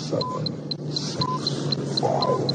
7, 6, 5, 4.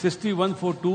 61 for 2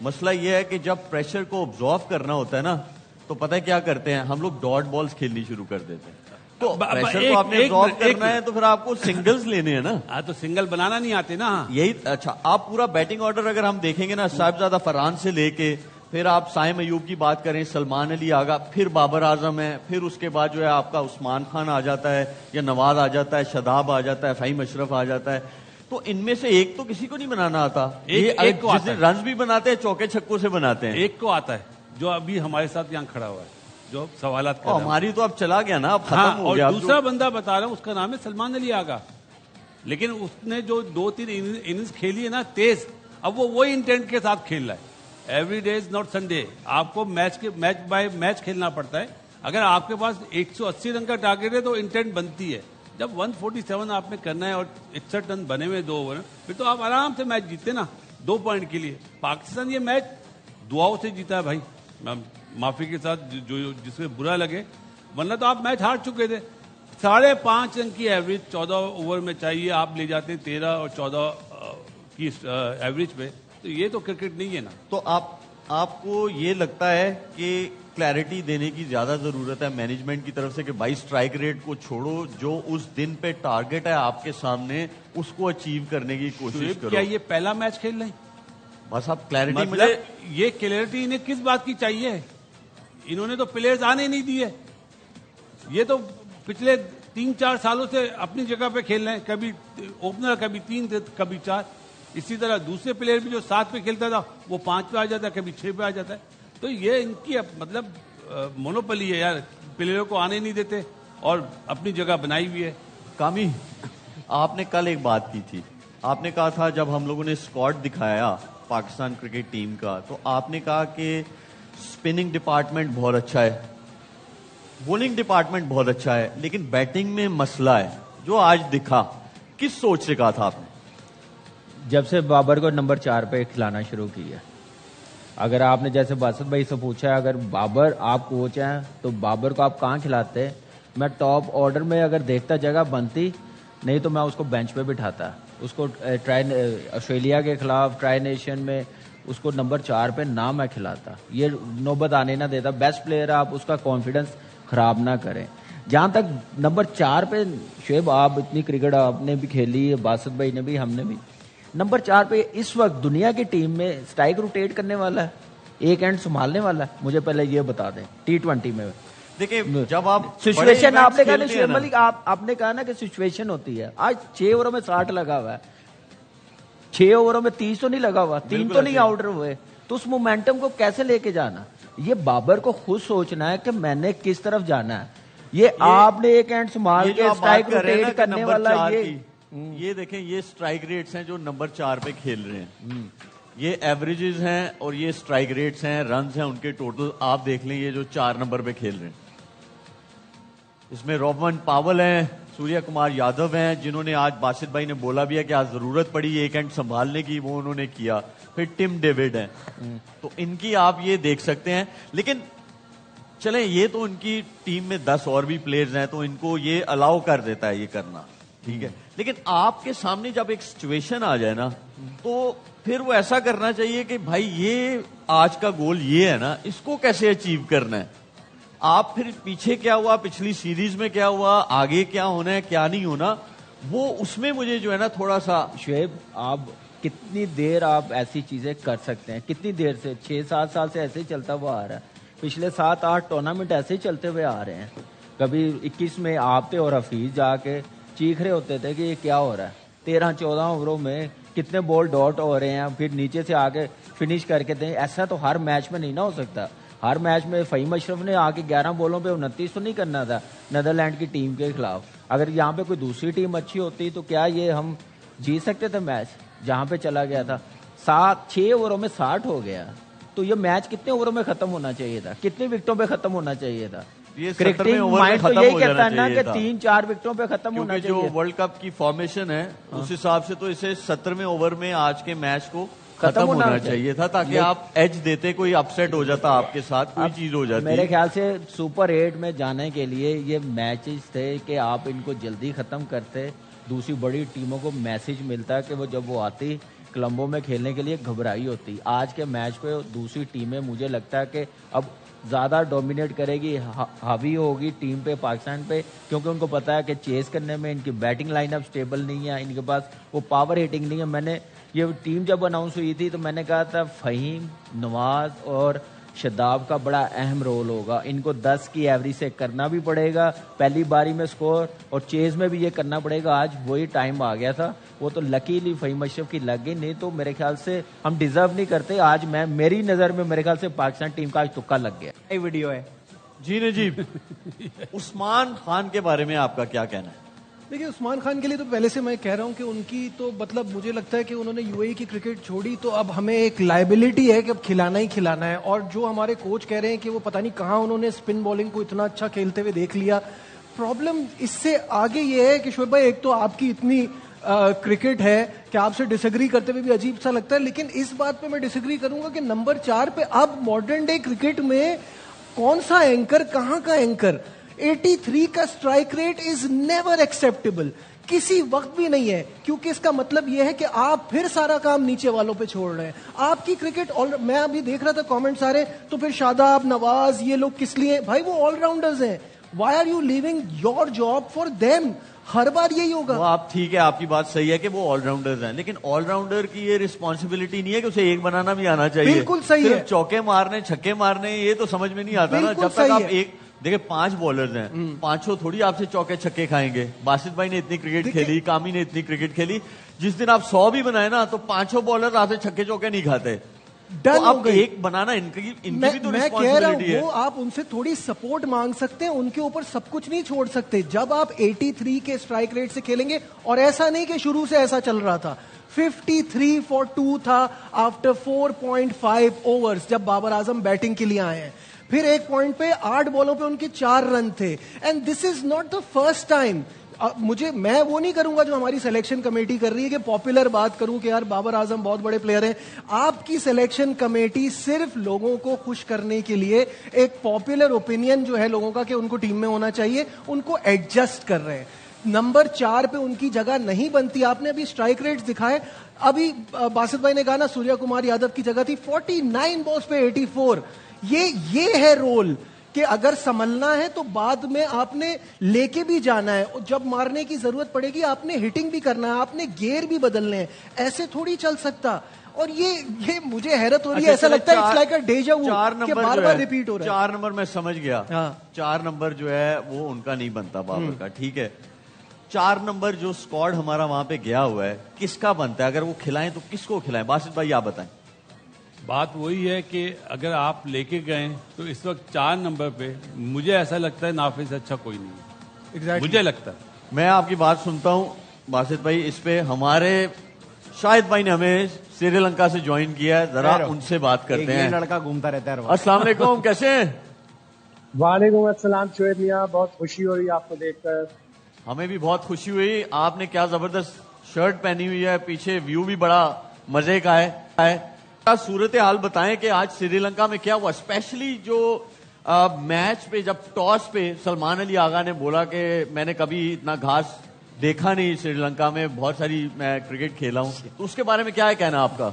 مسئلہ یہ ہے کہ جب پریشر کو آبزارو کرنا ہوتا ہے نا تو پتہ ہے کیا کرتے ہیں ہم لوگ ڈاٹ بالز کھیلنی شروع کر دیتے ہیں. تو پریشر کو آپ نے آبزارو کرنا ہے تو پھر آپ کو سنگلز لینے ہیں نا. ہاں تو سنگل بنانا نہیں آتے نا. یہی اچھا آپ پورا بیٹنگ آرڈر اگر ہم دیکھیں گے نا صاحبزادہ فرحان سے لے کے پھر آپ سائم ایوب کی بات کریں, سلمان علی آغا, پھر بابر اعظم ہے, پھر اس کے بعد جو ہے آپ کا عثمان خان آ جاتا ہے یا نواز آ جاتا ہے, شاداب آ جاتا ہے, فہیم اشرف آ جاتا ہے. تو ان میں سے ایک تو کسی کو نہیں بنانا آتا. ایک کو آتا ہے. رنز بھی بناتے ہیں چوکے چھکوں سے بناتے ہیں. ایک کو آتا ہے جو ابھی ہمارے ساتھ یہاں کھڑا ہوا ہے جو سوالات کر رہا ہے. ہماری تو اب چلا گیا نا, اب ختم ہو اور گیا. دوسرا بندہ بتا رہا ہوں اس کا نام ہے سلمان علی آغا, لیکن اس نے جو 2-3 اننگز کھیلی ہے نا تیز, اب وہ وہی انٹینٹ کے ساتھ کھیل رہا ہے. Every day is not Sunday. آپ کو میچ بائی میچ کھیلنا پڑتا ہے. اگر آپ کے پاس 180 رن کا ٹارگیٹ ہے تو انٹینٹ بنتی ہے. جب 147 آپ نے کرنا ہے اور 61 رن بنے ہوئے 2 اوور, پھر تو آپ آرام سے میچ جیتے نا 2 پوائنٹ کے لیے. پاکستان یہ میچ دعاؤں سے جیتا ہے بھائی, معافی کے ساتھ جس میں برا لگے, ورنہ تو آپ میچ ہار چکے تھے. 5.5 رن کی ایوریج 14 اوور میں چاہیے, آپ لے جاتے ہیں 13 اور 14 کی ایوریج پہ. تو یہ تو کرکٹ نہیں ہے نا. تو آپ کو یہ لگتا ہے کہ کلیئرٹی دینے کی زیادہ ضرورت ہے مینجمنٹ کی طرف سے کہ بھائی اسٹرائک ریٹ کو چھوڑو, جو اس دن پہ ٹارگٹ ہے آپ کے سامنے اس کو اچیو کرنے کی کوشش کرو. کیا یہ پہلا میچ کھیل رہے ہیں؟ بس آپ کلیئرٹی مطلب یہ کلیئرٹی انہیں کس بات کی چاہیے؟ انہوں نے تو پلیئرز آنے نہیں دیے. یہ تو پچھلے 3-4 سالوں سے اپنی جگہ پہ کھیل رہے ہیں, کبھی اوپنر, کبھی 3, کبھی 4. اسی طرح دوسرے پلیئر بھی جو 7 پہ کھیلتا تھا وہ 5 پہ آ جاتا ہے, کبھی 6 پہ آ جاتا ہے. تو یہ ان کی مطلب مونوپلی ہے یار, پلیئروں کو آنے نہیں دیتے اور اپنی جگہ بنائی ہوئی ہے. کامی آپ نے کل ایک بات کی تھی, آپ نے کہا تھا جب ہم لوگوں نے اسکواڈ دکھایا پاکستان کرکٹ ٹیم کا تو آپ نے کہا کہ اسپننگ ڈپارٹمنٹ بہت اچھا ہے, بولنگ ڈپارٹمنٹ بہت اچھا ہے, لیکن بیٹنگ میں مسئلہ ہے. جو آج دکھا کس سوچ سے کہا تھا آپ نے؟ جب سے بابر کو نمبر 4 پہ کھلانا شروع کیا. اگر آپ نے جیسے باسط بھائی سے پوچھا ہے اگر بابر آپ کوچ ہیں تو بابر کو آپ کہاں کھلاتے؟ میں ٹاپ آرڈر میں اگر دیکھتا جگہ بنتی, نہیں تو میں اس کو بینچ پہ بٹھاتا. اس کو آسٹریلیا کے خلاف ٹرائی نیشن میں اس کو نمبر 4 پہ نہ میں کھلاتا. یہ نوبت آنے نہ دیتا. بیسٹ پلیئر آپ اس کا کانفیڈنس خراب نہ کریں. جہاں تک نمبر 4 پہ شعیب, آپ اتنی کرکٹ آپ نے بھی کھیلی, باسط بھائی نے بھی, ہم نے بھی. نمبر 4 پہ اس وقت دنیا کی ٹیم میں اسٹرائک روٹیٹ کرنے والا ہے, ایک اینڈ سنبھالنے والا ہے. مجھے پہلے یہ بتا دیں T20 میں دیکھیں جب آپ سچویشن, آپ نے کہا نا شعیب ملک, آپ نے کہا نا کہ سچویشن ہوتی ہے. آج 6 اووروں میں 60 لگا ہوا ہے, 6 اووروں میں 30 تو نہیں لگا ہوا, 3 تو نہیں آؤٹر ہوئے. تو اس مومنٹم کو کیسے لے کے جانا؟ یہ بابر کو خود سوچنا ہے کہ میں نے کس طرف جانا ہے. یہ آپ نے ایک اینڈ سنبھال کے اسٹرائک روٹیٹ کرنے والا, یہ دیکھیں یہ اسٹرائک ریٹس ہیں جو نمبر 4 پہ کھیل رہے ہیں, یہ ایوریجز ہیں اور یہ اسٹرائک ریٹس ہیں, رنز ہیں ان کے ٹوٹل. آپ دیکھ لیں یہ جو 4 نمبر پہ کھیل رہے ہیں اس میں رومن پاول ہیں, سوریا کمار یادو ہیں, جنہوں نے آج باسط بھائی نے بولا بھی ہے کہ آج ضرورت پڑی ایک اینڈ سنبھالنے کی, وہ انہوں نے کیا. پھر ٹم ڈیوڈ ہیں, تو ان کی آپ یہ دیکھ سکتے ہیں. لیکن چلیں یہ تو ان کی ٹیم میں 10 اور بھی پلیئرز ہیں تو ان کو یہ الاؤ کر دیتا ہے یہ کرنا, ٹھیک ہے. لیکن آپ کے سامنے جب ایک سچویشن آ جائے نا تو پھر وہ ایسا کرنا چاہیے کہ بھائی یہ آج کا گول یہ ہے نا, اس کو کیسے اچیو کرنا ہے. آپ پھر پیچھے کیا ہوا, پچھلی سیریز میں کیا ہوا, آگے کیا ہونا ہے کیا نہیں ہونا, وہ اس میں مجھے جو ہے نا تھوڑا سا. شعیب آپ کتنی دیر آپ ایسی چیزیں کر سکتے ہیں؟ کتنی دیر سے 6-7 سال سے ایسے ہی چلتا ہوا آ رہا ہے. پچھلے 7-8 ٹورنامنٹ ایسے ہی چلتے ہوئے آ رہے ہیں. کبھی 21 میں آپ تھے اور حفیظ جا کے چیخ رہے ہوتے تھے کہ یہ کیا ہو رہا ہے. 13-14 اووروں میں کتنے بال ڈاٹ ہو رہے ہیں, پھر نیچے سے آگے فنش کر کے دیں. ایسا تو ہر میچ میں نہیں نہ ہو سکتا. ہر میچ میں فہیم اشرف نے آ کے 11 بالوں پہ 29 تو نہیں کرنا تھا نیدرلینڈ کی ٹیم کے خلاف. اگر یہاں پہ کوئی دوسری ٹیم اچھی ہوتی تو کیا یہ ہم جیت سکتے تھے میچ جہاں پہ چلا گیا تھا؟ 6 اووروں میں 60 ہو گیا. تو یہ میچ کتنے اووروں میں ختم ہونا چاہیے تھا, کتنی وکٹوں پہ ختم ہونا چاہیے تھا؟ کرکٹنگ مائنڈ تو یہی کہتا ہے نا کہ 3-4 وکٹوں پہ ختم ہونا چاہیے. جو ورلڈ کپ کی فارمیشن ہے اس حساب سے تو اسے 17ویں اوور میں آج کے میچ کو ختم ہونا چاہیے تھا, تاکہ آپ ایج دیتے, کوئی اپسیٹ ہو جاتا آپ کے ساتھ, کوئی چیز ہو جاتی. میرے خیال سے سپر 8 میں جانے کے لیے یہ میچز تھے کہ آپ ان کو جلدی ختم کرتے, دوسری بڑی ٹیموں کو میسج ملتا کہ وہ جب وہ آتی کولمبو میں کھیلنے کے لیے گھبرائی ہوتی. آج کے میچ پہ دوسری ٹیمیں مجھے لگتا ہے کہ اب زیادہ ڈومینیٹ کرے گی, حاوی ہوگی ٹیم پہ, پاکستان پہ, کیونکہ ان کو پتا ہے کہ چیز کرنے میں ان کی بیٹنگ لائن اپ سٹیبل نہیں ہے, ان کے پاس وہ پاور ہیٹنگ نہیں ہے. میں نے یہ ٹیم جب اناؤنس ہوئی تھی تو میں نے کہا تھا فہیم, نواز اور شاداب کا بڑا اہم رول ہوگا. ان کو 10 کی ایوریج سے کرنا بھی پڑے گا پہلی باری میں سکور, اور چیز میں بھی یہ کرنا پڑے گا. آج وہی ٹائم آ گیا تھا, وہ تو لکیلی فہیم اشرف کی لگ گئی, نہیں تو میرے خیال سے ہم ڈیزرو نہیں کرتے. آج میری نظر میں میرے خیال سے پاکستان ٹیم کا آج تکا لگ گیا. یہ ویڈیو ہے جی نجیب, عثمان خان کے بارے میں آپ کا کیا کہنا ہے؟ دیکھیے عثمان خان کے لیے تو پہلے سے میں کہہ رہا ہوں کہ ان کی تو مطلب مجھے لگتا ہے کہ انہوں نے یو اے کی کرکٹ چھوڑی تو اب ہمیں ایک لائبلٹی ہے کہ اب کھلانا ہی کھلانا ہے. اور جو ہمارے کوچ کہہ رہے ہیں کہ وہ پتہ نہیں کہاں انہوں نے اسپن بالنگ کو اتنا اچھا کھیلتے ہوئے دیکھ لیا. پرابلم اس سے آگے یہ ہے کہ شعیب بھائی, ایک تو آپ کی اتنی کرکٹ ہے کہ آپ سے ڈس ایگری کرتے ہوئے بھی عجیب سا لگتا ہے, لیکن اس بات پہ میں ڈس ایگری کروں گا کہ نمبر 4 پہ اب ماڈرن ڈے کرکٹ میں کون سا اینکر, کہاں کا اینکر. 83 کا strike rate is never acceptable, کسی وقت بھی نہیں ہے, کیونکہ اس کا مطلب یہ ہے کہ آپ پھر سارا کام نیچے والوں پہ چھوڑ رہے ہیں. آپ کی کرکٹ میں ابھی دیکھ رہا تھا کامنٹ سارے, تو پھر شاداب, نواز, یہ لوگ کس لیے بھائی, وہ آل راؤنڈرز ہیں. Why are you leaving your job for them? ہر بار یہی ہوگا. وہ آپ ٹھیک ہے, آپ کی بات صحیح ہے کہ وہ آل راؤنڈرز ہیں, لیکن آل راؤنڈر کی یہ رسپانسبلٹی نہیں ہے کہ اسے ایک بنانا بھی آنا چاہیے. بالکل صحیح ہے. چوکے مارنے, چھکے مارنے, یہ تو سمجھ میں نہیں آتا نا. جب تک آپ ایک دیکھیں 5 بالرز ہیں, 5 تھوڑی آپ سے چوکے چھکے کھائیں گے. باسط بھائی نے اتنی کرکٹ کھیلی, کامی نے اتنی کرکٹ کھیلی, جس دن آپ 100 بھی بنائے نا تو 5 بالر آپ سے چھکے چوکے نہیں کھاتے. اب ایک بنانا ان کی بھی تو میں کہہ رہا رسپانسبلٹی ہے. ہوں وہ آپ ان سے تھوڑی سپورٹ مانگ سکتے ہیں, ان کے اوپر سب کچھ نہیں چھوڑ سکتے. جب آپ 83 کے اسٹرائک ریٹ سے کھیلیں گے, اور ایسا نہیں کہ شروع سے ایسا چل رہا تھا, 53 for 2 تھا آفٹر 4.5 اوورز جب بابر اعظم بیٹنگ کے لیے آئے ہیں. پھر ایک پوائنٹ پہ 8 بالوں پہ ان کے 4 رن تھے. And this is not the first time. میں وہ نہیں کروں گا جو ہماری سلیکشن کمیٹی کر رہی ہے کہ پاپولر بات کروں کہ یار بابر اعظم بہت بڑے پلیئر ہیں. آپ کی سلیکشن کمیٹی صرف لوگوں کو خوش کرنے کے لیے ایک پاپولر اوپینین جو ہے لوگوں کا کہ ان کو ٹیم میں ہونا چاہیے, ان کو ایڈجسٹ کر رہے ہیں. نمبر 4 پہ ان کی جگہ نہیں بنتی. آپ نے ابھی اسٹرائک ریٹ دکھائے, ابھی باسط بھائی نے کہا نا سوریا کمار یادو کی جگہ تھی 49 بالز پہ 84. یہ ہے رول کہ اگر سنبھلنا ہے تو بعد میں آپ نے لے کے بھی جانا ہے, جب مارنے کی ضرورت پڑے گی آپ نے ہٹنگ بھی کرنا ہے, آپ نے گیئر بھی بدلنے ہیں. ایسے تھوڑی چل سکتا. اور یہ مجھے حیرت ہو رہی ہے, ایسا لگتا ہے اٹس لائک اے ڈیجا وو کہ بار بار ریپیٹ ہو رہا ہے. 4 نمبر میں سمجھ گیا, 4 نمبر جو ہے وہ ان کا نہیں بنتا بابر کا, ٹھیک ہے. 4 نمبر جو اسکواڈ ہمارا وہاں پہ گیا ہوا ہے کس کا بنتا ہے؟ اگر وہ کھلائیں تو کس کو کھلائیں؟ باسط بھائی آپ بتائیں. بات وہی ہے کہ اگر آپ لے کے گئے تو اس وقت 4 نمبر پہ مجھے ایسا لگتا ہے نافذ اچھا کوئی نہیں ہے. مجھے لگتا ہے. میں آپ کی بات سنتا ہوں باسط بھائی, اس پہ ہمارے شاہد بھائی نے ہمیں سری لنکا سے جوائن کیا ہے, ذرا ان سے بات کرتے ہیں. لڑکا گھومتا رہتا ہے. السلام علیکم, کیسے ہیں؟ وعلیکم السلام شعیب میاں, بہت خوشی ہو رہی ہے آپ کو دیکھ کر. ہمیں بھی بہت خوشی ہوئی. آپ نے کیا زبردست شرٹ پہنی ہوئی ہے, پیچھے ویو بھی بڑا مزے کا ہے. صورتحال بتائیں کہ آج سری لنکا میں کیا ہوا, اسپیشلی جو میچ پہ جب ٹاس پہ سلمان علی آغا نے بولا کہ میں نے کبھی اتنا گھاس دیکھا نہیں سری لنکا میں, بہت ساری میں کرکٹ کھیلا ہوں, تو اس کے بارے میں کیا ہے کہنا آپ کا؟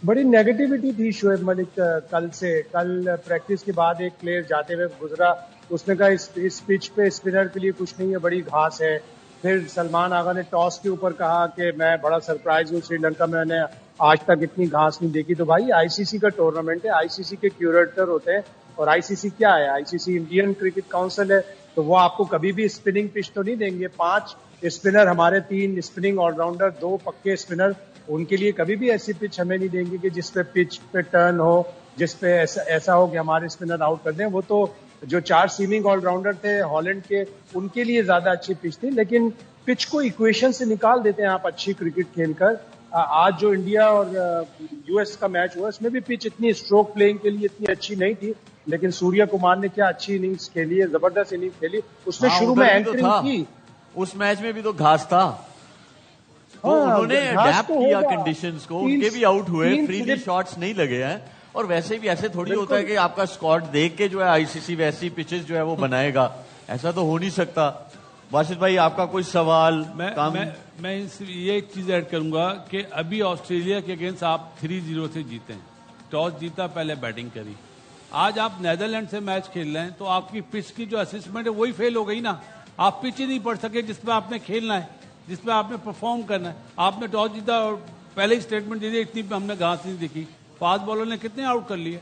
بڑی نیگیٹیوٹی تھی شعیب ملک کل سے. کل پریکٹس کے بعد ایک پلیئر جاتے ہوئے گزرا, اس نے کہا اس پچ پہ اسپنر کے لیے کچھ نہیں ہے, بڑی گھاس ہے. پھر سلمان آغا نے ٹاس کے اوپر کہا کہ میں بڑا سرپرائز ہوں, سری لنکا میں نے آج تک اتنی گھاس نہیں دیکھی. تو بھائی آئی سی سی کا ٹورنامنٹ ہے, آئی سی سی کے کیوریٹر ہوتے ہیں, اور آئی سی سی کیا ہے؟ آئی سی سی انڈین کرکٹ کاؤنسل ہے, تو وہ آپ کو کبھی بھی اسپننگ پچ تو نہیں دیں گے. 5 اسپنر ہمارے, 3 اسپننگ آل راؤنڈر, 2 پکے اسپنر, ان کے لیے کبھی بھی ایسی پچ ہمیں نہیں دیں گے کہ جس پہ پچ پہ ٹرن ہو, جس پہ ایسا ہو کہ ہمارے اسپنر آؤٹ کر دیں. وہ تو جو 4 سیمنگ آل راؤنڈر تھے ہالینڈ کے, ان کے لیے زیادہ اچھی پچ تھی. لیکن پچ کو ایکویشن سے نکال دیتے ہیں آپ اچھی کرکٹ کھیل کر. آج جو انڈیا اور یو ایس کا میچ ہوا, اس میں بھی پچ اتنی اسٹروک پلینگ کے لیے اتنی اچھی نہیں تھی, لیکن سوریا کمار نے کیا اچھی اننگز کھیلی ہے, زبردست اننگز کھیلی. اس نے شروع میں اینکرنگ کی, اس میچ میں بھی تو گھاس تھا, انہوں نے اڈیپٹ کیا کنڈیشنز کو, ان کے بھی آؤٹ ہوئے, فریلی شاٹس نہیں لگے ہیں. اور ویسے بھی ایسے تھوڑی ہوتا ہے کہ آپ کا اسکواڈ دیکھ کے جو ہے آئی سی سی ویسی پچز جو ہے وہ بنائے گا, ایسا تو ہو نہیں سکتا. باشد بھائی آپ کا کوئی سوال؟ میں یہ ایک چیز ایڈ کروں گا کہ ابھی آسٹریلیا کے اگینسٹ آپ 3-0 سے جیتے ہیں. ٹاس جیتا, پہلے بیٹنگ کری. آج آپ نیدرلینڈ سے میچ کھیل رہے ہیں تو آپ کی پچ کی جو اسسمنٹ ہے وہی فیل ہو گئی نا. آپ پچ ہی نہیں پڑھ سکے جس پہ آپ نے کھیلنا ہے, جس پہ آپ نے پرفارم کرنا ہے. آپ نے ٹاس جیتا اور پہلے ہی اسٹیٹمنٹ دے دی اتنی پہ ہم نے گھاس نہیں دیکھی. فاسٹ بالر نے کتنے آؤٹ کر لیے؟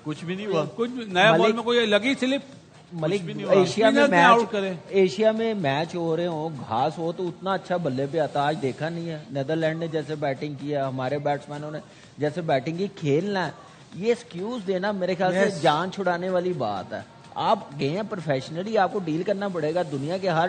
کچھ بھی نہیں ہوا. کچھ نیا بال میں کوئی لگی سلپ. ملک ایشیا میں میچ ہو رہے ہوں, گھاس ہو تو اتنا اچھا بلے پہ آتا. آج دیکھا نہیں ہے. نیدرلینڈ نے جیسے بیٹنگ کیا, ہمارے بیٹسمینوں نے جیسے بیٹنگ کی, کھیلنا ہے. یہ ایکسکیوز دینا میرے خیال سے جان چھڑانے والی بات ہے. آپ گئے ہیں پروفیشنلی, آپ کو ڈیل کرنا پڑے گا. دنیا کے ہر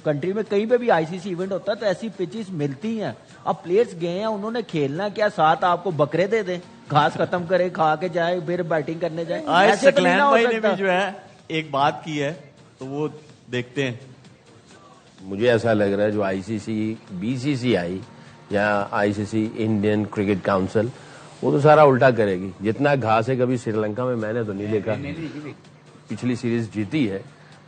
کنٹری میں کہیں پہ بھی آئی سی سی ایونٹ ہوتا ہے تو ایسی پچز ملتی ہیں. اب پلیئرز گئے ہیں, انہوں نے کھیلنا کیا, ساتھ آپ کو بکرے دے دیں, گھاس ختم کرے, کھا کے جائے, پھر بیٹنگ کرنے جائے. آج سکلین بھائی نے بھی جو ہے ایک بات کی ہے تو وہ دیکھتے ہیں. مجھے ایسا لگ رہا ہے جو آئی سی سی, بی سی سی آئی یا آئی سی سی انڈین کرکٹ کاؤنسل, وہ تو سارا الٹا کرے گی. جتنا گھاس ہے کبھی سری لنکا میں نے تو نہیں دیکھا. پچھلی سیریز جیتی ہے.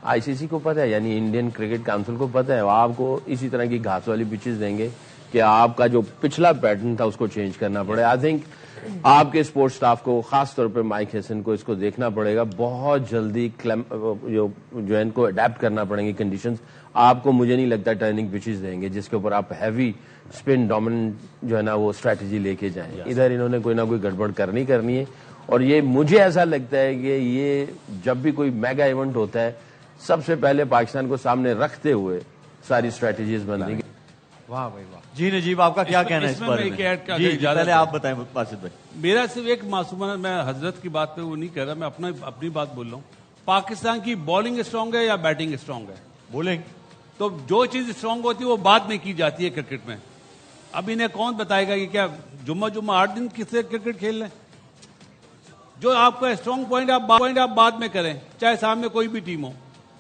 آئی سی سی کو پتا ہے, یعنی انڈین کرکٹ کاؤنسل کو پتا ہے, آپ کو اسی طرح کی گھاس والی پچز دیں گے کہ آپ کا جو پچھلا پیٹرن تھا اس کو چینج کرنا پڑے. آئی تھنک آپ کے سپورٹ سٹاف کو, خاص طور پہ مائک ہیسن کو, اس کو دیکھنا پڑے گا. بہت جلدی جو ہے ان کو اڈیپٹ کرنا پڑیں گی کنڈیشنز. آپ کو مجھے نہیں لگتا ٹرننگ پچز دیں گے جس کے اوپر آپ ہیوی اسپن ڈومیننٹ جو ہے نا وہ اسٹریٹجی لے کے جائیں. ادھر انہوں نے کوئی نہ کوئی گڑبڑ کرنی ہے. اور یہ مجھے ایسا لگتا ہے کہ یہ جب بھی کوئی میگا ایونٹ ہوتا ہے سب سے پہلے پاکستان کو سامنے رکھتے ہوئے ساری اسٹریٹجیز بنتی ہیں. واہ بھائی واہ. جی نجیب آپ کا کیا کہنا ہے اس بارے میں؟ جی پہلے آپ بتائیں باسط بھائی. میرا صرف ایک معصومانہ, میں حضرت کی بات پہ وہ نہیں کہہ رہا, میں اپنی بات بول رہا ہوں. پاکستان کی بالنگ اسٹرانگ ہے یا بیٹنگ اسٹرانگ ہے؟ بولیں. تو جو چیز اسٹرانگ ہوتی ہے وہ بعد میں کی جاتی ہے کرکٹ میں. اب انہیں کون بتائے گا کہ کیا جمعہ 8 دن کس سے کرکٹ کھیل رہے ہیں؟ جو آپ کا اسٹرانگ پوائنٹ آپ بعد میں کریں, چاہے سامنے کوئی بھی ٹیم ہو.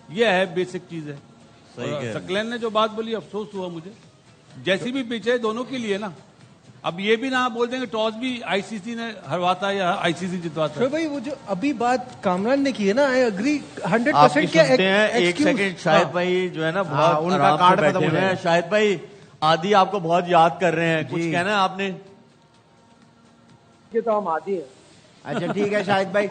یہ ہے بیسک چیز ہے. سکلین نے جو بات بولی افسوس ہوا مجھے. جیسی بھی پچ ہے دونوں کے لیے نا. اب یہ بھی نہ بول دیں کہ ٹاس بھی آئی سی سی نے ہرواتا یا آئی سی سی جتواتا. بھائی وہ جو ابھی بات کامران نے کی ہے نا, آئی اگری 100%. آپ سنتے ہیں ایک سیکنڈ, شاہد بھائی جو ہے نا بہت ان کا کارڈ ختم ہو ہیں. شاہد بھئی عادی آپ کو بہت یاد کر رہے ہیں, کچھ کہنا ہے آپ نے؟ یہ تو ہم عادی ہیں. اچھا ٹھیک ہے شاہد بھائی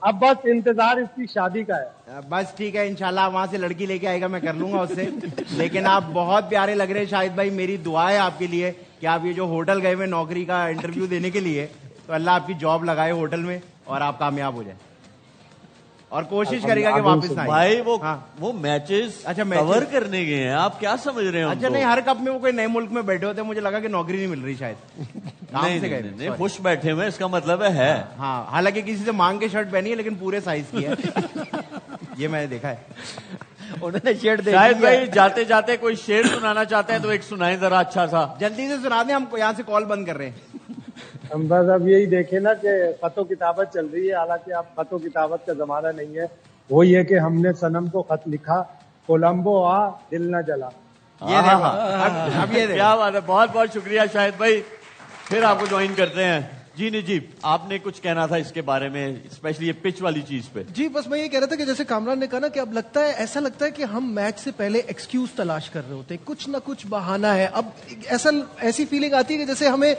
اب بس انتظار اس کی شادی کا ہے. بس ٹھیک ہے, انشاءاللہ وہاں سے لڑکی لے کے آئے گا, میں کر لوں گا اس سے. لیکن آپ بہت پیارے لگ رہے ہیں شاہد بھائی. میری دعا ہے آپ کے لیے کہ آپ یہ جو ہوٹل گئے ہوئے نوکری کا انٹرویو دینے کے لیے, تو اللہ آپ کی جاب لگائے ہوٹل میں اور آپ کامیاب ہو جائیں. اور کوشش کرے گا کہ واپس نہ بھائی وہ میچز کور کرنے گئے ہیں, آپ کیا سمجھ رہے ہیں؟ اچھا نہیں, ہر کپ میں وہ کوئی نئے ملک میں بیٹھے ہوتے ہیں, مجھے لگا کہ نوکری نہیں مل رہی شاید. نہیں, خوش بیٹھے ہوئے اس کا مطلب ہے. ہاں, حالانکہ کسی سے مانگ کے شرٹ پہنی ہے لیکن پورے سائز کی ہے. یہ میں نے دیکھا ہے. انہوں نے شیئر دے شاید بھائی جاتے جاتے کوئی شعر سنانا چاہتے ہیں تو ایک سنائیں ذرا اچھا سا. جلدی سے سنا دیں, ہم یہاں سے کال بند کر رہے ہیں. ہم بس اب یہی دیکھیں نا کہ خط و کتابت چل رہی ہے. حالانکہ اب خط و کتابت کا زمانہ نہیں ہے. وہ یہ کہ ہم نے صنم کو خط لکھا, کولمبو آ دل نہ جلا. یہ دیکھو, اب یہ کیا بات ہے. بہت بہت شکریہ شاہد بھائی, پھر آپ کو جوائن کرتے ہیں. جی نجیب آپ نے کچھ کہنا تھا اس کے بارے میں, اسپیشلی یہ پچ والی چیز پہ. جی بس میں یہ کہہ رہا تھا کہ جیسے کامران نے کہا نا کہ اب لگتا ہے, ایسا لگتا ہے کہ ہم میچ سے پہلے ایکسکیوز تلاش کر رہے ہوتے ہیں, کچھ نہ کچھ بہانہ ہے. اب ایسی فیلنگ آتی ہے کہ جیسے ہمیں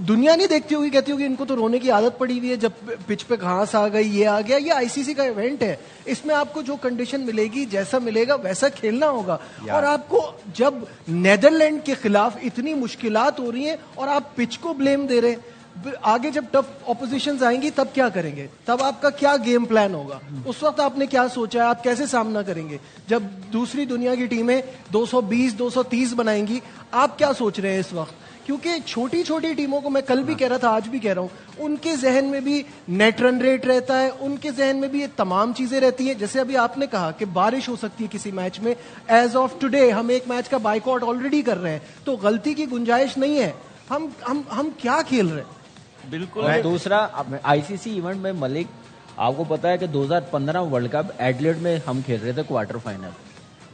دنیا نہیں دیکھتی ہوگی, کہتی ہوگی ان کو تو رونے کی عادت پڑی ہوئی ہے جب پچ پہ گھاس آ گئی, یہ آ گیا. یہ آئی سی سی کا ایونٹ ہے, اس میں آپ کو جو کنڈیشن ملے گی, جیسا ملے گا ویسا کھیلنا ہوگا. اور آپ کو جب نیدرلینڈ کے خلاف اتنی مشکلات ہو رہی ہیں اور آپ پچ کو بلیم دے رہے ہیں, آگے جب ٹف اپوزیشنز آئیں گی تب کیا کریں گے؟ تب آپ کا کیا گیم پلان ہوگا؟ اس وقت آپ نے کیا سوچا ہے, آپ کیسے سامنا کریں گے؟ جب دوسری دنیا کی ٹیمیں 220 230 بنائیں گی, آپ کیا سوچ رہے ہیں اس وقت؟ کیونکہ چھوٹی چھوٹی ٹیموں کو, میں کل بھی کہہ رہا تھا آج بھی کہہ رہا ہوں, ان کے ذہن میں بھی نیٹ رن ریٹ رہتا ہے, ان کے ذہن میں بھی یہ تمام چیزیں رہتی ہیں. جیسے ابھی آپ نے کہا کہ بارش ہو سکتی ہے کسی میچ میں, ایز آف ٹوڈے ہم ایک میچ کا بائیک آؤٹ آلریڈی کر رہے ہیں, تو غلطی کی گنجائش نہیں ہے. ہم کیا کھیل رہے ہیں؟ بالکل. دوسرا آئی سی سی ایونٹ میں ملک, آپ کو پتا ہے کہ 2015 ورلڈ کپ ایڈلیڈ میں ہم کھیل رہے تھے کوارٹر فائنل,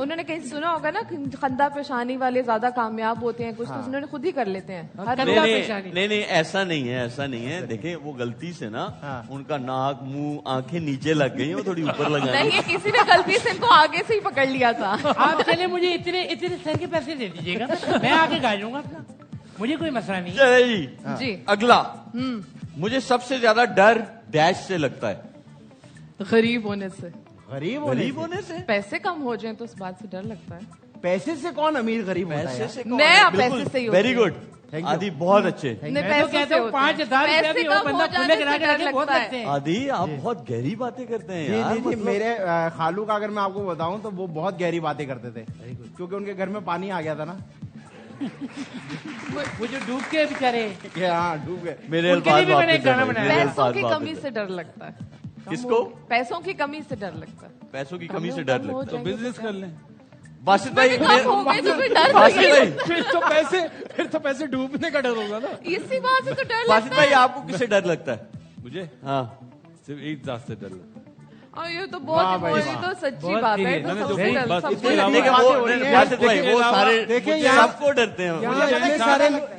انہوں نے کہیں سنا ہوگا نا خندہ پیشانی والے زیادہ کامیاب ہوتے ہیں کچھ تو انہوں نے خود ہی کر لیتے ہیں. نہیں ایسا نہیں ہے دیکھیں وہ غلطی سے نا ان کا ناک منہ آنکھیں نیچے لگ گئی وہ تھوڑی اوپر لگا نہیں کسی نے غلطی سے ان کو آگے سے ہی پکڑ لیا تھا. آپ چلے مجھے اتنے سر کے پیسے دے دیجیے گا میں آگے گا لوں گا اپنا مجھے کوئی مسئلہ نہیں. چلے جی اگلا مجھے سب سے زیادہ ڈر ڈیش سے لگتا ہے. غریب ہونے سے. غریب ہونے سے پیسے کم ہو جائیں تو اس بات سے ڈر لگتا ہے. پیسے سے کون امیر غریب ہوتا ہے؟ پیسے سے میں پیسے سے ہی ویری گڈ آدھی بہت اچھے. کہتا ہوں 5,000 آدھی آپ بہت گہری باتیں کرتے ہیں یار. جی میرے خالو کا اگر میں آپ کو بتاؤں تو وہ بہت گہری باتیں کرتے تھے کیونکہ ان کے گھر میں پانی آ گیا تھا نا. وہ جو ڈوب کے بیچارے ڈوب گئے. میرے پیسوں کی کمی سے ڈر لگتا ہے. کس کو؟ پیسوں کی کمی سے ڈر لگتا ہے. پیسوں کی کمی سے ڈر لگتا ہے. بزنس کر لیں. باسط بھائی پھر تو پیسے ڈوبنے کا ڈر ہوگا نا. اسی بات سے تو ڈر باسط لگتا بھائی ہے. آپ کو کس سے ڈر لگتا ہے؟ مجھے ہاں صرف ایک ذات سے ڈر لگتا ہے. یہ تو بہت تو سچی بات ہے. باسط بھائی وہ سارے سب کو ڈرتے ہیں.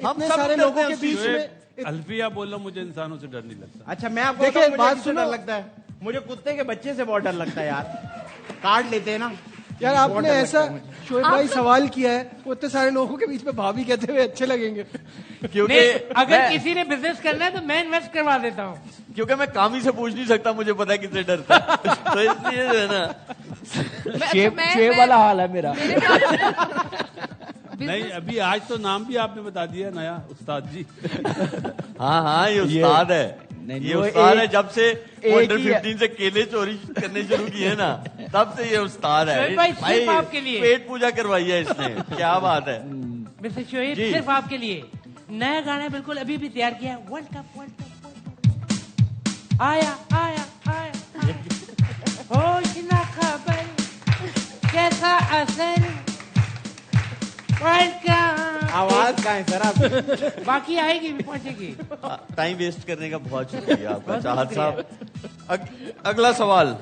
اتنے سارے لوگوں کے بیچ میں الفیہ بول رہا ہوں مجھے انسانوں سے ڈر نہیں لگتا. اچھا میں آپ کو بات سنو ڈر لگتا ہے مجھے کتے کے بچے سے بہت ڈر لگتا ہے یار. کاٹ لیتے ہیں نا یار. آپ نے ایسا شعیب بھائی سوال کیا ہے وہ اتنے سارے لوگوں کے بیچ میں بھابھی کہتے ہوئے اچھے لگیں گے. کیونکہ اگر کسی نے بزنس کرنا ہے تو میں انویسٹ کروا دیتا ہوں. کیونکہ میں کام ہی سے پوچھ نہیں سکتا مجھے پتا ہے کس سے ڈرتا ہے تو اس لیے جو ہے نا شیب والا حال ہے میرا. نہیں ابھی آج تو نام بھی آپ نے بتا دیا نیا استاد جی. ہاں یہ استاد ہے. یہ استاد ہے جب سے انڈر 15 سے کیلے چوری کرنے شروع کیے نا تب سے یہ استاد ہے. صرف آپ کے لیے پیٹ پوجا کروائی ہے اس نے. کیا بات ہے مسٹر شعیب صرف آپ کے لیے نیا گانا بالکل ابھی بھی تیار کیا ہے. ورلڈ کپ آیا ہوش نہ خبر کیسا اثر ورلڈ کپ. آواز کا ہے سر آپ باقی آئے گی بھی پہنچے گی. ٹائم ویسٹ کرنے کا بہت شکریہ آپ کا چاہت صاحب. اگلا سوال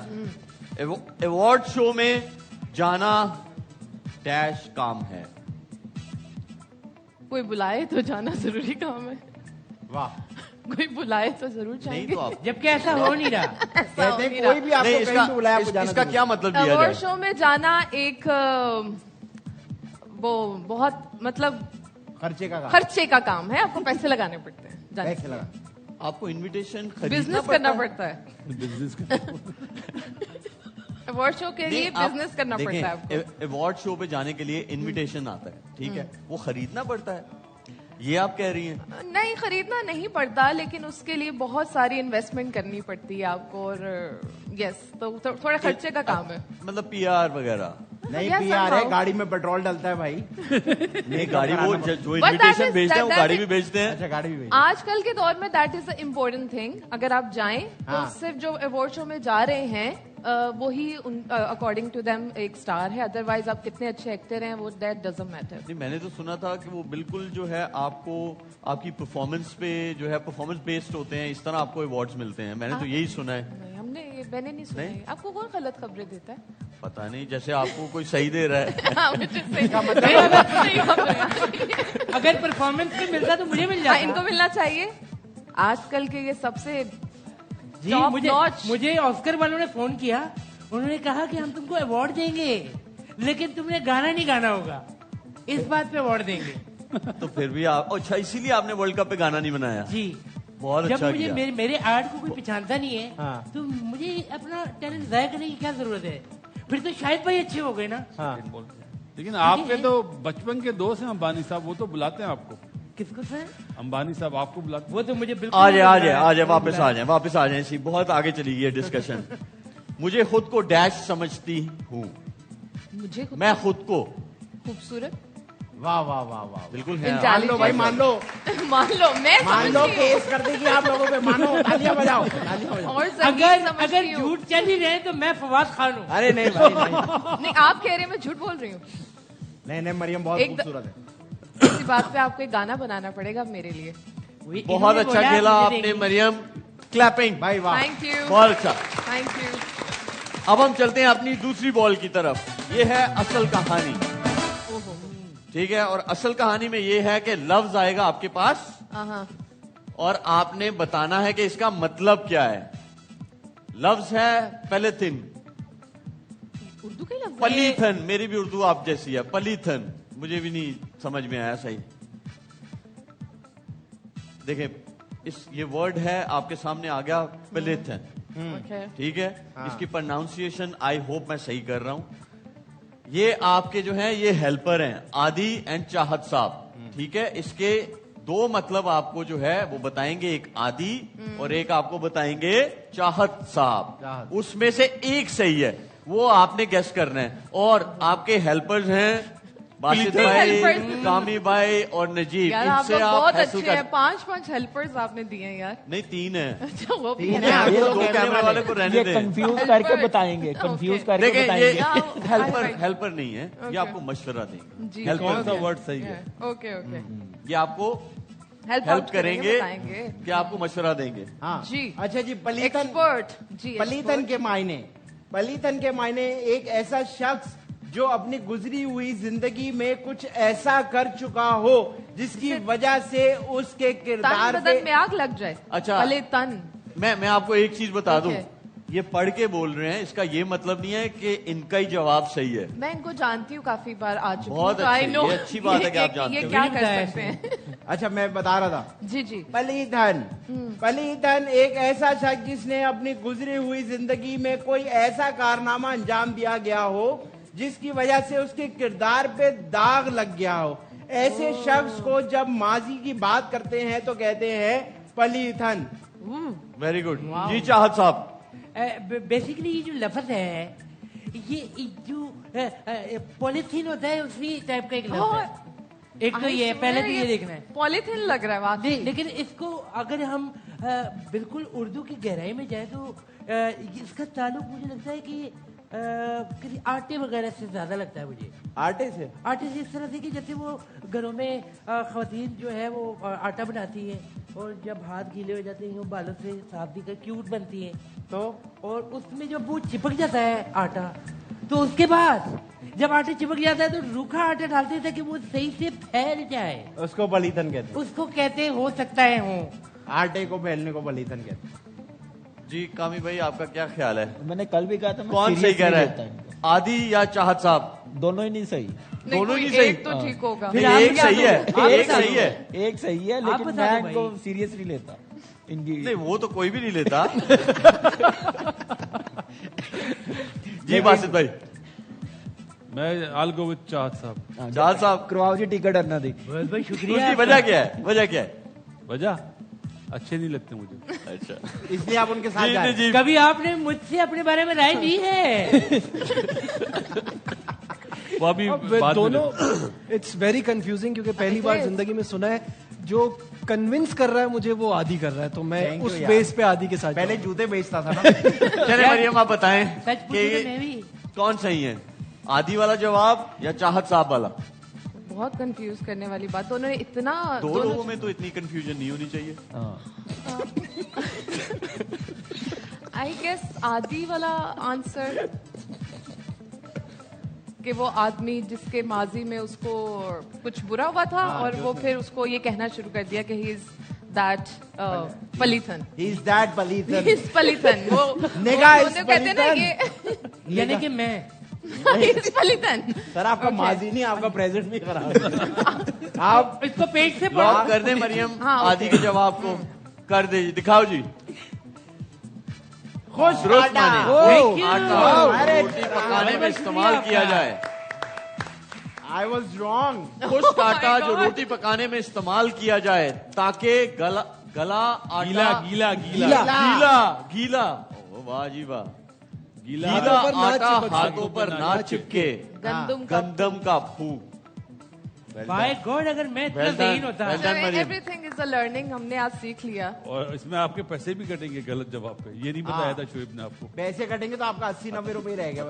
ایوارڈ شو میں جانا ڈیش کام ہے. کوئی بلائے تو جانا ضروری کام ہے. واہ کوئی بلائے تو ضرور جائیں نہیں گے. تو آپ جبکہ ایسا ہو نہیں رہا. کہتے ہیں کوئی بھی آپ کو کہیں بھی بلایا آپ کو جانا اس کا کیا مطلب لیا جائے؟ ایوارڈ شو میں جانا ایک وہ بہت مطلب خرچے کا کام ہے. آپ کو پیسے لگانے پڑتے ہیں. پیسے لگا آپ کو انویٹیشن بزنس کرنا پڑتا ہے. ایوارڈ شو کے لیے بزنس کرنا پڑتا ہے. ایوارڈ شو پہ جانے کے لیے انویٹیشن آتا ہے ٹھیک ہے وہ خریدنا پڑتا ہے یہ آپ کہہ رہی ہیں؟ نہیں خریدنا نہیں پڑتا لیکن اس کے لیے بہت ساری انویسٹمنٹ کرنی پڑتی ہے آپ کو. اور یس تو تھوڑا خرچے کا کام ہے. مطلب پی آر وغیرہ نہیں پی آر ہے گاڑی میں پیٹرول ڈلتا ہے بھائی. نہیں گاڑی وہ جو انویٹیشن بھیجتے ہیں وہ گاڑی بھی بھیجتے ہیں. اچھا گاڑی بھی. آج کل کے دور میں that is a important thing. اگر آپ جائیں تو صرف جو ایوارڈ شو میں جا رہے ہیں وہی اکارڈنگ ٹو دیم ایک اسٹار ہے. ادروائز آپ کتنے اچھے ایکٹر ہیں وہ دیٹ ڈزنٹ میٹر. نہیں میں نے تو سنا تھا کہ وہ بالکل جو ہے آپ کو آپ کی پرفارمنس پہ جو ہے پرفارمنس بیسڈ ہوتے ہیں اس طرح آپ کو ایوارڈز ملتے ہیں. میں نے تو یہی سنا ہے. میں نے نہیں سنا. آپ کو کون غلط خبریں دیتا ہے؟ پتا نہیں جیسے آپ کو کوئی صحیح دے رہا ہے. اگر پرفارمنس میں ملتا تو مجھے مل جاتا. ان کو ملنا چاہیے. آج کل کے یہ سب سے جی مجھے آسکر والوں نے فون کیا. انہوں نے کہا کہ ہم تم کو ایوارڈ دیں گے لیکن تم نے گانا نہیں گانا ہوگا. اس بات پہ ایوارڈ دیں گے. تو پھر بھی آپ اچھا اسی لیے آپ نے ورلڈ کپ پہ گانا نہیں بنایا. جی بہت اچھا کیا. جب مجھے میرے آرٹ کو کوئی پہچانتا نہیں ہے تو مجھے اپنا ٹیلنٹ ضائع کرنے کی کیا ضرورت ہے. پھر تو شاید بھائی اچھے ہو گئے نا. لیکن آپ کے تو بچپن کے دوست ہیں امبانی صاحب وہ تو بلاتے ہیں آپ کو. کس کو سر؟ امبانی صاحب آپ کو بلاتے. وہ تو مجھے بالکل آ جائے واپس آ جائیں اسی بہت آگے چلی گئی ڈسکشن. مجھے خود کو ڈیش سمجھتی ہوں. میں خود کو خوبصورت. واہ واہ واہ واہ بالکل ہے. مان لو بھائی مان لو میں مان لو کیس کر دے گی آپ لوگوں پہ. مانو تالیاں بجاؤ. اگر جھوٹ چل ہی رہے تو میں فواد خان ہوں. ارے نہیں بھائی نہیں آپ کہہ رہے ہیں میں جھوٹ بول رہی ہوں. نہیں مریم بہت خوبصورت ہے. اسی بات پہ آپ کو ایک گانا بنانا پڑے گا میرے لیے. بہت اچھا کھیلا آپ نے مریم. کلیپنگ. بھائی واہ تھینک یو. بہت اچھا. Thank you. اب ہم چلتے ہیں اپنی دوسری بال کی طرف. یہ ہے اصل کہانی. ٹھیک ہے, اور اصل کہانی میں یہ ہے کہ لفظ آئے گا آپ کے پاس اور آپ نے بتانا ہے کہ اس کا مطلب کیا ہے. لفظ ہے پلیتھن. اردو کا لفظ پلیتھن, میری بھی اردو آپ جیسی ہے. پلیتھن مجھے بھی نہیں سمجھ میں آیا صحیح. دیکھیں یہ ورڈ ہے آپ کے سامنے آ گیا, پلیتھن. ٹھیک ہے, اس کی پرناؤنسیشن آئی ہوپ میں صحیح کر رہا ہوں. یہ آپ کے جو ہیں یہ ہیلپر ہیں, عادی اینڈ چاہت صاحب. ٹھیک ہے, اس کے دو مطلب آپ کو جو ہے وہ بتائیں گے, ایک عادی اور ایک آپ کو بتائیں گے چاہت صاحب. اس میں سے ایک صحیح ہے, وہ آپ نے گیس کرنا ہے. اور آپ کے ہیلپرز ہیں باسط بھائی, کامی بھائی اور نجیب. یار ان آپ سے لوگ آپ بہت فیصل اچھے کر ہیں. 5 ہیلپرز آپ نے دیے ہیں یار. نہیں 3 ہیں. اچھا وہ بھی تین ہے. ہیں. یہ دو کیمرے والے کو رہنے یہ دیں. کنفیوز کر کے بتائیں گے, کنفیوز کر کے دیکھیں بتائیں یہ گے. ہیلپر نہیں ہے, یہ آپ کو مشورہ دیں گے. جی کون سا ورڈ صحیح ہے؟ Okay okay. یہ آپ کو ہیلپ کریں گے کہ آپ کو مشورہ دیں گے. ہاں جی. اچھا جی, پلیتن. ایکسپرٹ. جی پلیتن کے معنی, پلیتن کے معنی ایک ایسا شخص جو اپنی گزری ہوئی زندگی میں کچھ ایسا کر چکا ہو جس کی وجہ سے اس کے کردار تن پہ بدن میں آگ لگ جائے. اچھا. پلے تن. میں آپ کو ایک چیز بتا دوں, ٹھیک ہے. یہ پڑھ کے بول رہے ہیں, اس کا یہ مطلب نہیں ہے کہ ان کا ہی جواب صحیح ہے. میں ان کو جانتی ہوں, کافی بار آ چکی ہوں. بہت تو I اچھی, know یہ اچھی بات ہے کہ آپ جانتے یہ ہیں. کیا کر سکتے ہیں. اچھا میں بتا رہا تھا. جی جی. پلیتن, پلیتن ایک ایسا شخص جس نے اپنی گزری ہوئی زندگی میں کوئی ایسا کارنامہ انجام دیا گیا ہو جس کی وجہ سے اس کے کردار پہ داغ لگ گیا ہو. ایسے شخص کو جب ماضی کی بات کرتے ہیں تو کہتے ہیں پلیتن. Very good. جی چاہت صاحب. بیسیکلی یہ جو لفظ ہے یہ جو پولیتھین ہوتا ہے اسی ٹائپ کا ایک لفظ ہے. ایک تو یہ پہلے تو یہ دیکھنا ہے پولیتھین لگ رہا ہے واقعی. لیکن اس کو اگر ہم بالکل اردو کی گہرائی میں جائیں تو اس کا تعلق مجھے لگتا ہے کہ کسی آٹے وغیرہ سے زیادہ لگتا ہے مجھے. آٹے سے اس طرح سے کہ جیسے وہ گھروں میں خواتین جو ہے وہ آٹا بناتی ہیں اور جب ہاتھ گیلے ہو جاتے ہیں وہ بالوں سے صاف بھی کر کیوٹ بنتی ہیں, تو اور اس میں جب وہ چپک جاتا ہے آٹا تو اس کے بعد جب آٹا چپک جاتا ہے تو روکھا آٹا ڈالتے ہیں تاکہ وہ صحیح سے پھیل جائے. اس کو پلیتن کہتے ہیں. اس کو کہتے ہو سکتا ہے ہوں آٹے کو پھیلنے کو پلیتن کہتے ہیں. جی کامی بھائی آپ کا کیا خیال ہے؟ میں نے کل بھی کہا تھا, کون صحیح کہہ رہا ہے, عادی یا چاہت صاحب؟ دونوں ہی نہیں صحیح. دونوں نہیں ایک صحیح. تو ٹھیک ہوگا. ایک صحیح ہے, ایک صحیح ہے, ایک صحیح ہے, لیکن میں ان کو سیریس نہیں لیتا ان کی. نہیں وہ تو کوئی بھی نہیں لیتا. جی باسط بھائی. میں آل گو وتھ چاہت صاحب. چاہت صاحب کرواؤ جی ٹکٹ ارنا دی. بھائی اس شکریہ. کی وجہ کیا ہے, وجہ کیا ہے؟ وجہ اچھے نہیں لگتے مجھے. اچھا اس لیے آپ ان کے ساتھ جائیں. جی کبھی آپ نے مجھ سے اپنے بارے میں رائے دی ہے؟ وہ ابھی بات دونوں اٹس ویری کنفیوزنگ, کیونکہ پہلی بار زندگی میں سنا ہے جو کنونس کر رہا ہے مجھے وہ عادی کر رہا ہے, تو میں اس بیس پہ عادی کے ساتھ. پہلے جوتے بیچتا تھا نا. چلے مریم آپ بتائیں سچ کہ پوچھو تو میں بھی. کون صحیح ہے, عادی والا جواب یا چاہت صاحب والا؟ بہت کنفیوز کرنے والی بات. دونوں نے اتنا دو لوگوں میں تو اتنی کنفیوژن نہیں ہونی چاہیے. آئی گیس آدھی والا آنسر, کہ وہ آدمی جس کے ماضی میں اس کو کچھ برا ہوا تھا اور وہ پھر اس کو یہ کہنا شروع کر دیا کہ ہی از دیٹ پلیتھن. He is that پلیتن. He is پلیتھن. وہ نگاہ وہ کہتے ہیں نا یہ یعنی کہ میں he is پلیتھن. سر آپ کا ماضی نہیں, آپ کا پریزنٹ بھی خراب. آپ اس کو پیٹ سے لاک کر دیں مریم عادی کے جواب کو. کر دے جی, دکھاؤ جی. خوش درست آٹا. آٹا روٹی پکانے میں استعمال کیا جائے. I was wrong. خشک آٹا جو روٹی پکانے میں استعمال کیا جائے تاکہ گلا گیلا آٹا گیلا گیلا گیلا گیلا. واہ جی واہ. گیلا آٹا ہاتھوں پر نہ چپکے. گندم کا پھوک. بائی گاڈ اگر میں اتنا ذہین ہوتا. Every thing is a learning. ہم نے آج سیکھ لیا. اور اس میں آپ کے پیسے بھی کٹیں گے غلط جواب پہ. یہ نہیں بتایا تھا شعیب نے آپ کو. پیسے کٹیں گے تو آپ کا 80-90 روپے رہ گیا.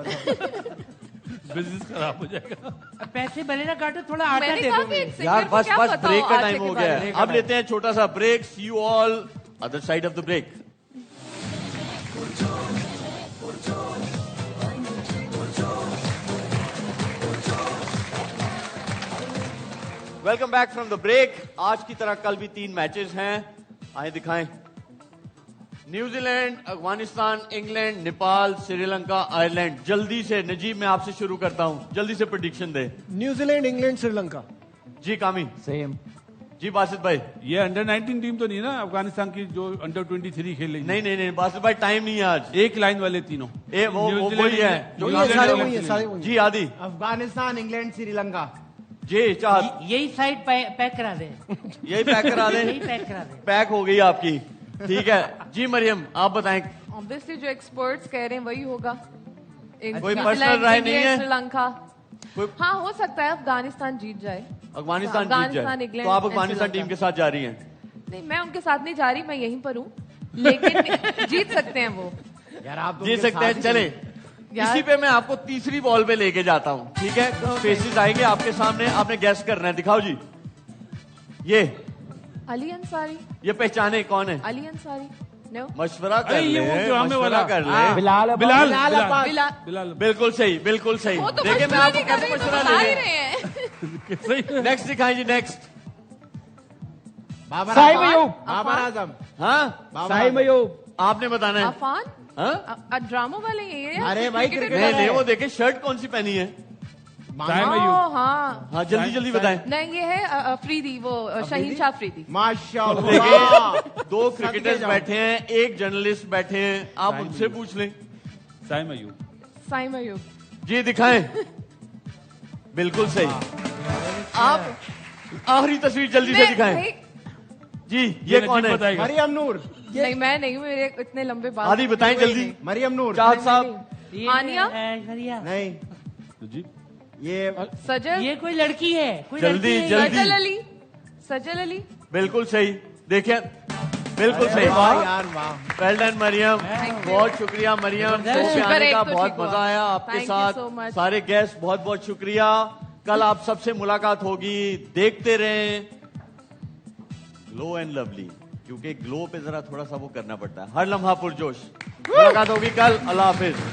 بزنس خراب ہو جائے گا. پیسے بھلے نہ کاٹو, تھوڑا آٹا میں نے دے کہا دو. کہ ایک یار سنگر کو بس کیا بس پتا بریک کا آٹے ٹائم کے ہو بارے گیا میں. ہے. اب لیتے ہیں چھوٹا سا break. See you all other side of the break. Welcome back from the break. آج کی طرح کل بھی 3 میچز ہیں, آئیں دکھائیں. New Zealand, Afghanistan, England, Nepal, Sri Lanka, Ireland. جلدی سے نجیب میں آپ سے شروع کرتا ہوں, جلدی سے پریڈکشن دے. New Zealand, England, Sri Lanka. جی کامی. سیم. جی باسط بھائی. یہ انڈر 19 ٹیم تو نہیں نا افغانستان کی جو انڈر 23 کھیل رہی؟ نہیں باسط بھائی ٹائم نہیں ہے آج. ایک لائن والے تینوں وہ وہی ہے جو جی عادی. افغانستان, انگلینڈ, سری لنکا. جی چاہت یہی سائٹ پیک کرا دیں. یہی پیک کرا دیں. یہی پیک کرا دیں. پیک ہو گئی آپ کی. ٹھیک ہے جی مریم آپ بتائیں. Obviously جو ایکسپرٹس کہہ رہے ہیں وہی ہوگا. کوئی پرسنل رائے نہیں ہے؟ سری لنکا. ہاں ہو سکتا ہے افغانستان جیت جائے. افغانستان جیت جائے تو آپ افغانستان ٹیم کے ساتھ جا رہی ہیں؟ نہیں میں ان کے ساتھ نہیں جا رہی, میں یہیں پر ہوں, لیکن جیت سکتے ہیں وہ. یار آپ جیت سکتے ہیں. چلیں اسی پہ میں آپ کو تیسری بال پہ لے کے جاتا ہوں. ٹھیک ہے فیسز آئیں گے آپ کے سامنے, آپ نے گیس کرنا ہے. دکھاؤ جی. یہ علی انصاری. یہ پہچانے کون ہے؟ علی انصاری. نو مشورہ کر یہ وہ لیں, ڈرامے والا. مشورہ کر لیں. بلال بالکل صحیح, بالکل صحیح. وہ تو دیکھیں میں آپ کو مشورہ کیسے نہیں مشورہ کر لے رہے لیں. ہیں. نیکسٹ دکھائیں جی. نیکسٹ بابر اعظم. ہاں صاحب ایوب. آپ نے بتانا ہے. عفان. ہاں ڈراموں والے یہ ہیں. ارے بھائی نہیں وہ دیکھیں شرٹ کون سی پہنی ہے. ہاں ہاں جلدی جلدی بتائیں. نہیں یہ ہے افریدی, وہ شہین شاہ افریدی. ماشاء اللہ. دیکھیں 2 کرکٹرز بیٹھے ہیں, 1 جرنلسٹ بیٹھے ہیں, آپ ان سے پوچھ لیں. سائم ایوب. سائم ایوب. جی دکھائیں. بالکل صحیح. آپ آخری تصویر جلدی سے دکھائیں. جی یہ کون ہے؟ بتائے گا. مریم نور. نہیں میں نہیں ہوں, میرے اتنے لمبے بال. آدھی بتائیں جلدی. مریم نور. چاہت صاحب. آنیا. نہیں جی یہ سجل. یہ کوئی لڑکی ہے. جلدی جلدی. سجل علی. سجل علی. بالکل صحیح. دیکھیں بالکل صحیح. واہ یار واہ. ویل ڈن مریم, بہت شکریہ مریم. شو پہ آنے کا بہت مزہ آیا آپ کے ساتھ. سارے گیسٹ بہت بہت شکریہ. کل آپ سب سے ملاقات ہوگی, دیکھتے رہیں گلو اینڈ لولی, کیونکہ گلو پہ ذرا تھوڑا سا وہ کرنا پڑتا ہے. ہر لمحہ پرجوش. ملاقات ہوگی کل. اللہ حافظ.